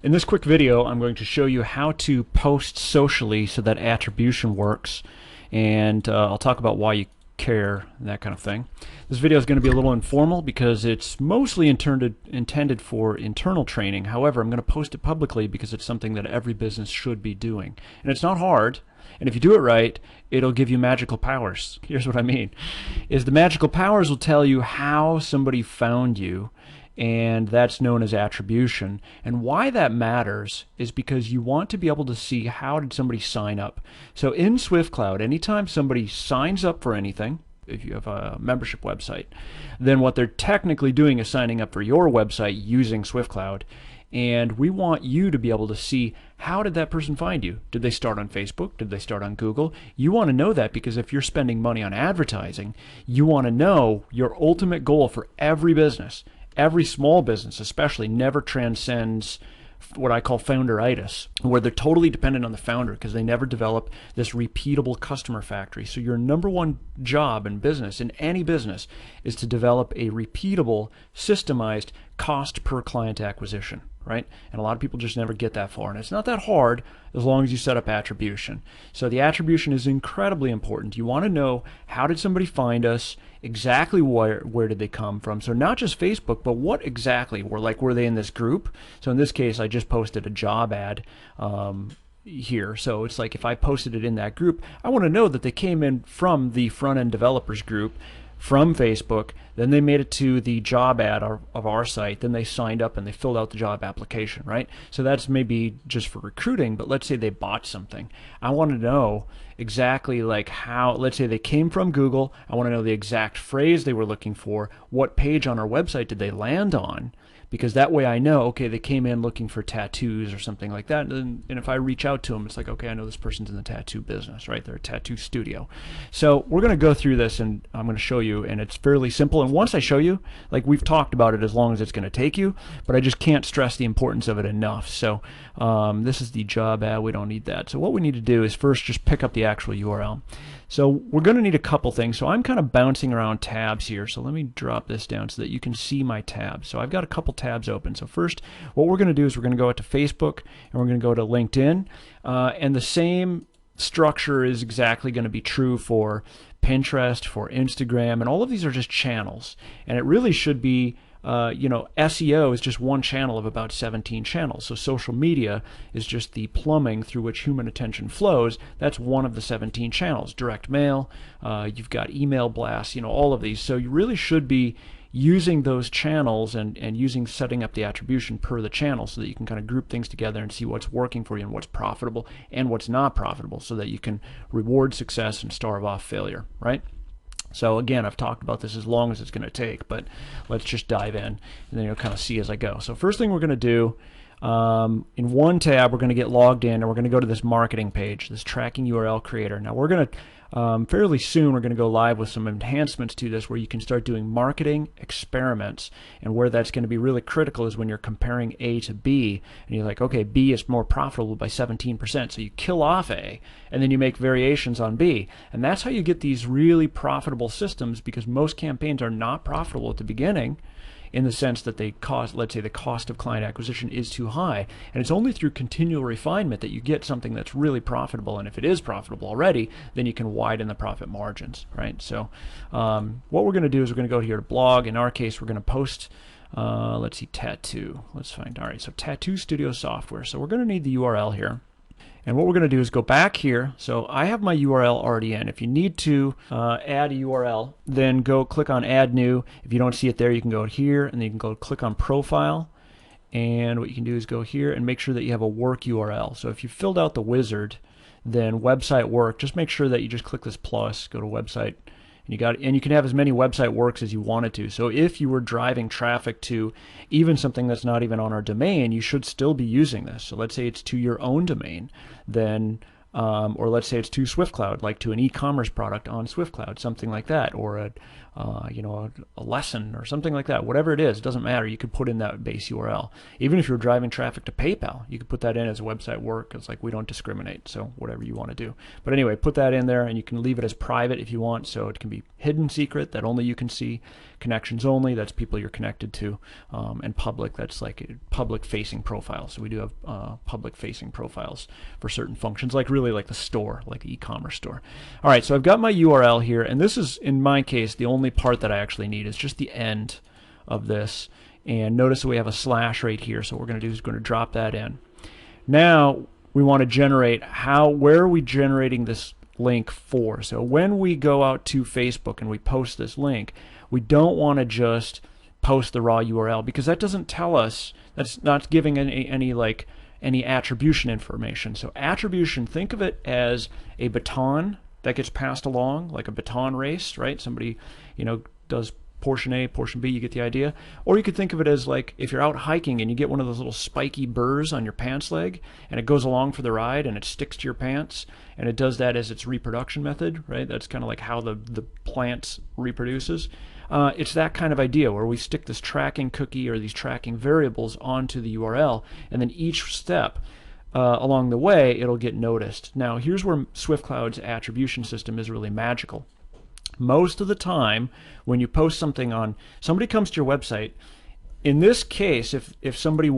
In this quick video, I'm going to show you how to post socially so that attribution works, and I'll talk about why you care and that kind of thing. This video is going to be a little informal because it's mostly intended for internal training. However, I'm going to post it publicly because it's something that every business should be doing. And it's not hard, and if you do it right, it'll give you magical powers. Here's what I mean, is the magical powers will tell you how somebody found you, and that's known as attribution. And why that matters is because you want to be able to see how did somebody sign up. So in SwiftCloud, anytime somebody signs up for anything, if you have a membership website, then what they're technically doing is signing up for your website using SwiftCloud. And we want you to be able to see, how did that person find you? Did they start on Facebook? Did they start on Google? You want to know that because if you're spending money on advertising, you want to know your ultimate goal for every business. Every small business especially never transcends what I call founderitis, where they're totally dependent on the founder because they never develop this repeatable customer factory. So your number one job in business, in any business, is to develop a repeatable, systemized cost per client acquisition, right? And a lot of people just never get that far. And it's not that hard as long as you set up attribution. So the attribution is incredibly important. You want to know, how did somebody find us? Exactly where did they come from? So not just Facebook, but what exactly were they in this group? So in this case, I just posted a job ad here. So it's like if I posted it in that group, I want to know that they came in from the front-end developers group from Facebook, then they made it to the job ad of our site, then they signed up and they filled out the job application, right? So that's maybe just for recruiting, but let's say they bought something. I want to know exactly like how, let's say they came from Google, I want to know the exact phrase they were looking for, what page on our website did they land on, because that way I know, okay, they came in looking for tattoos or something like that, and if I reach out to them, it's like, okay, I know this person's in the tattoo business, right? They're a tattoo studio. So we're going to go through this and I'm going to show you, and it's fairly simple. And once I show you, like we've talked about it as long as it's going to take you, but I just can't stress the importance of it enough. So this is the job ad, we don't need that. So what we need to do is first just pick up the actual URL. So we're going to need a couple things. So I'm kind of bouncing around tabs here. So let me drop this down so that you can see my tabs. So I've got a couple tabs open. So first, what we're going to do is we're going to go out to Facebook and we're going to go to LinkedIn. And the same structure is exactly going to be true for Pinterest, for Instagram, and all of these are just channels. And it really should be SEO is just one channel of about 17 channels. So social media is just the plumbing through which human attention flows. That's one of the 17 channels. Direct mail, you've got email blasts, all of these. So you really should be using those channels and setting up the attribution per the channel so that you can kind of group things together and see what's working for you and what's profitable and what's not profitable so that you can reward success and starve off failure, right? So again, I've talked about this as long as it's going to take, but let's just dive in and then you'll kind of see as I go. So first thing we're going to do, in one tab, we're going to get logged in and we're going to go to this marketing page, this tracking URL creator. Now we're going to, fairly soon, we're going to go live with some enhancements to this where you can start doing marketing experiments, and where that's going to be really critical is when you're comparing A to B and you're like, okay, B is more profitable by 17%, so you kill off A and then you make variations on B, and that's how you get these really profitable systems, because most campaigns are not profitable at the beginning in the sense that they cost, let's say the cost of client acquisition is too high, and it's only through continual refinement that you get something that's really profitable. And if it is profitable already, then you can widen the profit margins, right? So what we're going to do is we're going to go here to blog. In our case, we're going to post, let's see, tattoo. Let's find, all right, so tattoo studio software. So we're going to need the URL here. And what we're going to do is go back here. So I have my URL already in. If you need to add a URL, then go click on Add New. If you don't see it there, you can go here, and then you can go click on Profile. And what you can do is go here and make sure that you have a work URL. So if you filled out the wizard, then website work, just make sure that you just click this plus, go to website. And you can have as many website works as you wanted to. So if you were driving traffic to even something that's not even on our domain, you should still be using this. So let's say it's to your own domain, then or let's say it's to SwiftCloud, like to an e-commerce product on SwiftCloud, something like that, or you know, a lesson or something like that. Whatever it is, it doesn't matter. You could put in that base URL. Even if you're driving traffic to PayPal, you could put that in as website work. It's like we don't discriminate, so whatever you want to do. But anyway, put that in there, and you can leave it as private if you want, so it can be hidden secret that only you can see, connections only, that's people you're connected to, and public, that's like public-facing profiles. So we do have public-facing profiles for certain functions, like really like the store, like the e-commerce store. All right, so I've got my URL here, and this is, in my case, the only part that I actually need is just the end of this. And notice that we have a slash right here, so what we're going to do is going to drop that in. Now we want to generate where are we generating this link for? So when we go out to Facebook and we post this link, we don't want to just post the raw URL, because that doesn't tell us, that's not giving any attribution information. So attribution, think of it as a baton that gets passed along, like a baton race, right? Somebody, you know, does portion A, portion B, you get the idea. Or you could think of it as like if you're out hiking and you get one of those little spiky burrs on your pants leg, and it goes along for the ride and it sticks to your pants, and it does that as its reproduction method, right? That's kind of like how the plant reproduces. It's that kind of idea where we stick this tracking cookie or these tracking variables onto the URL, and then each step along the way it'll get noticed. Now here's where SwiftCloud's attribution system is really magical. Most of the time when you post something on, somebody comes to your website, in this case, if somebody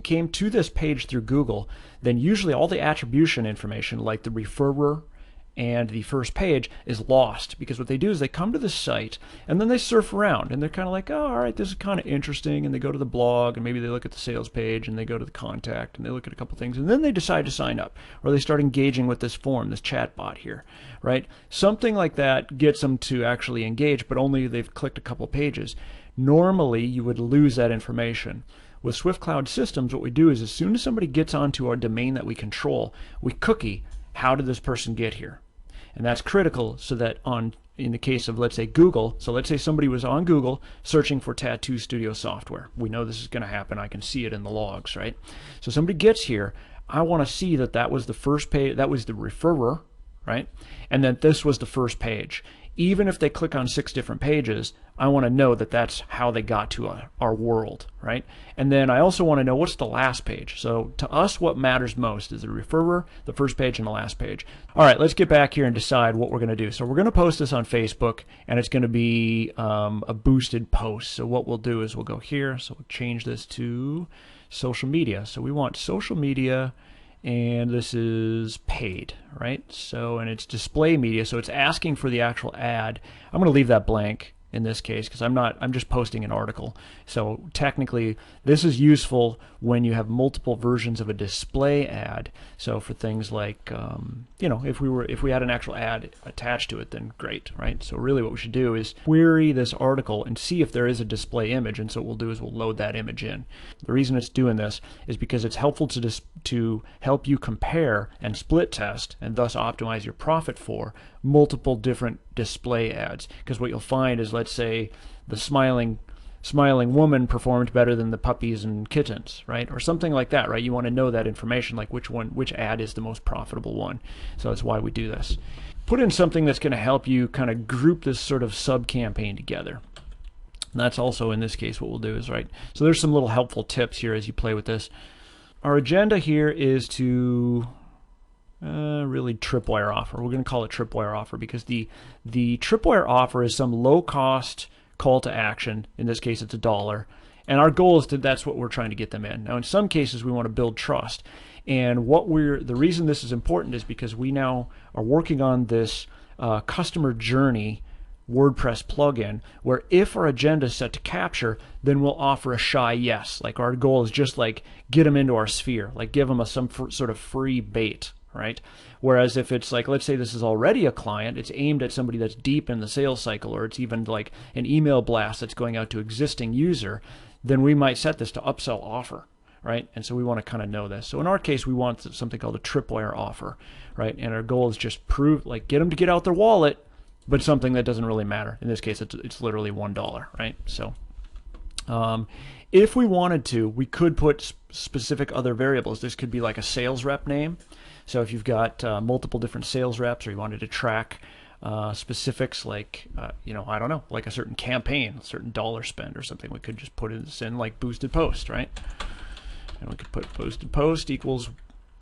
came to this page through Google, then usually all the attribution information, like the referrer and the first page, is lost, because what they do is they come to the site and then they surf around and they're kind of like, oh, all right, this is kind of interesting, and they go to the blog and maybe they look at the sales page and they go to the contact and they look at a couple things, and then they decide to sign up, or they start engaging with this form, this chat bot here, right? Something like that gets them to actually engage, but only they've clicked a couple pages. Normally you would lose that information. With SwiftCloud systems, what we do is as soon as somebody gets onto our domain that we control, we cookie, how did this person get here? And that's critical, so that in the case of, let's say, Google, so let's say somebody was on Google searching for tattoo studio software. We know this is going to happen. I can see it in the logs, right? So somebody gets here. I want to see that that was the first page, that was the referrer, right? And that this was the first page. Even if they click on 6 different pages, I want to know that that's how they got to our world, right? And then I also want to know what's the last page. So to us, what matters most is the referrer, the first page, and the last page. All right, let's get back here and decide what we're going to do. So we're going to post this on Facebook, and it's going to be a boosted post. So what we'll do is we'll go here. So we'll change this to social media. So we want social media, and this is paid, right? So, and it's display media, so it's asking for the actual ad. I'm going to leave that blank in this case because I'm just posting an article. So technically this is useful when you have multiple versions of a display ad. So for things like you know, if we had an actual ad attached to it, then great, right? So really what we should do is query this article and see if there is a display image, and so what we'll do is we'll load that image in. The reason it's doing this is because it's helpful to help you compare and split test and thus optimize your profit for multiple different display ads. Because what you'll find is, let's say the smiling woman performed better than the puppies and kittens, right? Or something like that, right? You want to know that information, like which ad is the most profitable one. So that's why we do this. Put in something that's going to help you kind of group this sort of sub-campaign together. And that's also, in this case, what we'll do is, right? So there's some little helpful tips here as you play with this. Our agenda here is to really tripwire offer. We're going to call it tripwire offer because the tripwire offer is some low-cost call to action. In this case, it's $1, and our goal is that's what we're trying to get them in. Now, in some cases, we want to build trust, and the reason this is important is because we now are working on this customer journey WordPress plugin, where if our agenda is set to capture, then we'll offer a shy yes. Like our goal is just like get them into our sphere, like give them some sort of free bait, right? Whereas if it's like, let's say this is already a client, it's aimed at somebody that's deep in the sales cycle, or it's even like an email blast that's going out to existing user, then we might set this to upsell offer, right? And so we want to kind of know this. So in our case, we want something called a tripwire offer, right? And our goal is just get them to get out their wallet, but something that doesn't really matter. In this case, it's literally $1, right? So if we wanted to, we could put specific other variables. This could be like a sales rep name. So if you've got multiple different sales reps, or you wanted to track specifics like, I don't know, like a certain campaign, a certain dollar spend or something. We could just put this in like boosted post, right? And we could put boosted post equals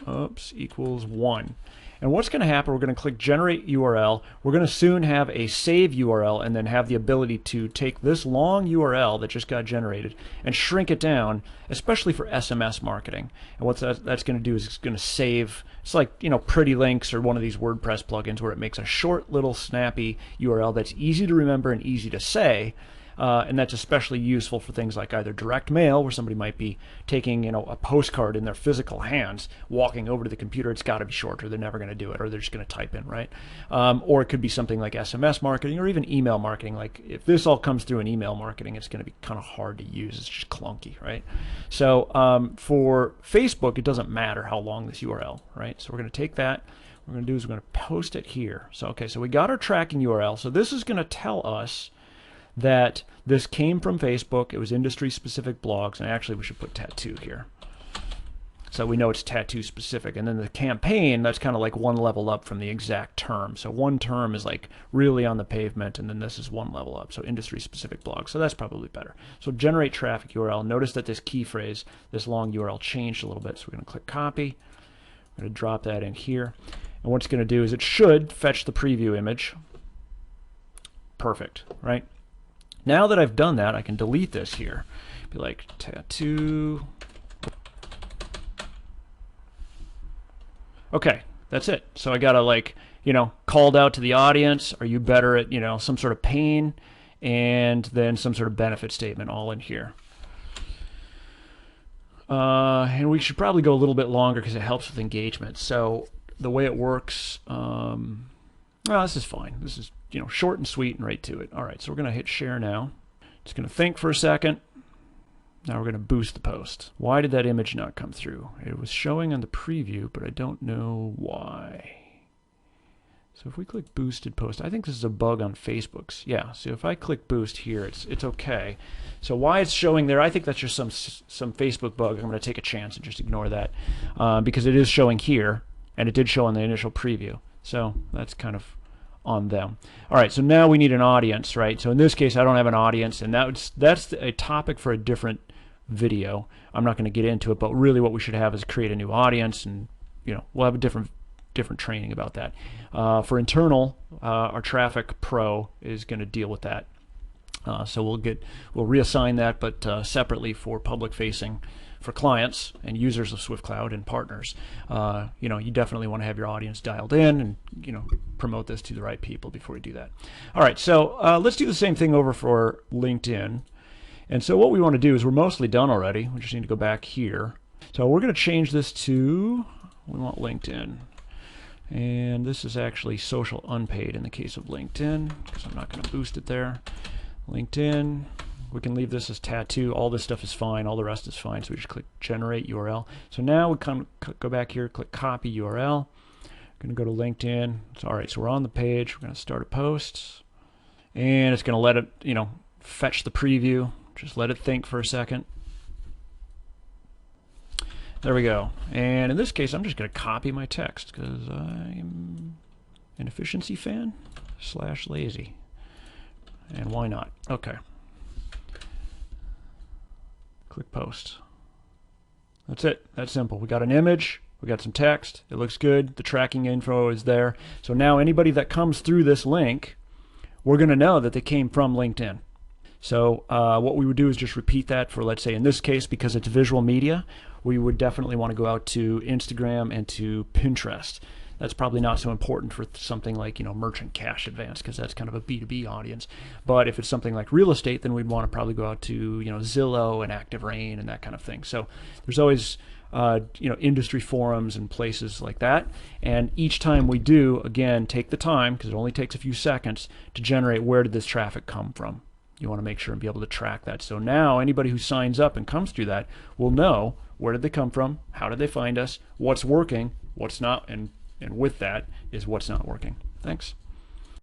1. And what's going to happen, we're going to click generate URL. We're going to soon have a save URL and then have the ability to take this long URL that just got generated and shrink it down, especially for SMS marketing. And what that's going to do is it's going to save, it's like, Pretty Links or one of these WordPress plugins where it makes a short little snappy URL that's easy to remember and easy to say. And that's especially useful for things like either direct mail, where somebody might be taking, a postcard in their physical hands, walking over to the computer. It's got to be short, or they're never going to do it, or they're just going to type in, right? Or it could be something like SMS marketing, or even email marketing. Like if this all comes through in email marketing, it's going to be kind of hard to use. It's just clunky, right? So for Facebook, it doesn't matter how long this URL, right? So we're going to take that. What we're going to do is we're going to post it here. So so we got our tracking URL. So this is going to tell us that this came from Facebook. It was industry-specific blogs, and actually we should put tattoo here. So we know it's tattoo specific. And then the campaign, that's kind of like one level up from the exact term. So one term is like really on the pavement, and then this is one level up. So industry-specific blog. So that's probably better. So generate traffic URL. Notice that this key phrase, this long URL, changed a little bit. So we're going to click copy. I'm going to drop that in here. And what it's going to do is it should fetch the preview image. Perfect, right? Now that I've done that, I can delete this here. Be like tattoo. Okay, that's it. So I gotta called out to the audience. Are you better at, some sort of pain, and then some sort of benefit statement all in here. And we should probably go a little bit longer because it helps with engagement. So the way it works, well, this is fine. This is short and sweet and right to it. All right, so we're going to hit share now. It's going to think for a second. Now we're going to boost the post. Why did that image not come through? It was showing on the preview, but I don't know why. So if we click boosted post, I think this is a bug on Facebook's. Yeah, so if I click boost here, it's okay. So why it's showing there, I think that's just some Facebook bug. I'm going to take a chance and just ignore that because it is showing here, and it did show on the initial preview. So that's kind of on them. All right, so now we need an audience, right? So in this case, I don't have an audience, and that's a topic for a different video. I'm not going to get into it, but really what we should have is create a new audience, and we'll have a different training about that. For internal, our Traffic Pro is going to deal with that. So we'll reassign that, but separately for public facing. For clients and users of SwiftCloud and partners, you definitely want to have your audience dialed in and promote this to the right people before you do that. All right, so let's do the same thing over for LinkedIn. And so what we want to do is we're mostly done already. We just need to go back here. So we're going to change this to, we want LinkedIn. And this is actually social unpaid in the case of LinkedIn because I'm not going to boost it there. LinkedIn. We can leave this as tattoo. All this stuff is fine. All the rest is fine. So we just click generate URL. So now we go back here, click copy URL. Going to go to LinkedIn. So, all right, so we're on the page. We're going to start a post. And it's going to let it, fetch the preview. Just let it think for a second. There we go. And in this case, I'm just going to copy my text because I'm an efficiency fan / lazy. And why not? Okay. Click post. That's it. That's simple. We got an image. We got some text. It looks good. The tracking info is there. So now anybody that comes through this link, we're going to know that they came from LinkedIn. So what we would do is just repeat that for, let's say, in this case, because it's visual media, we would definitely want to go out to Instagram and to Pinterest. That's probably not so important for something like, merchant cash advance, because that's kind of a B2B audience. But if it's something like real estate, then we'd want to probably go out to, Zillow and Active Rain and that kind of thing. So there's always, industry forums and places like that. And each time we do, again, take the time, because it only takes a few seconds, to generate where did this traffic come from. You want to make sure and be able to track that. So now anybody who signs up and comes through that will know where did they come from, how did they find us, what's working, what's not, and with that is what's not working. Thanks.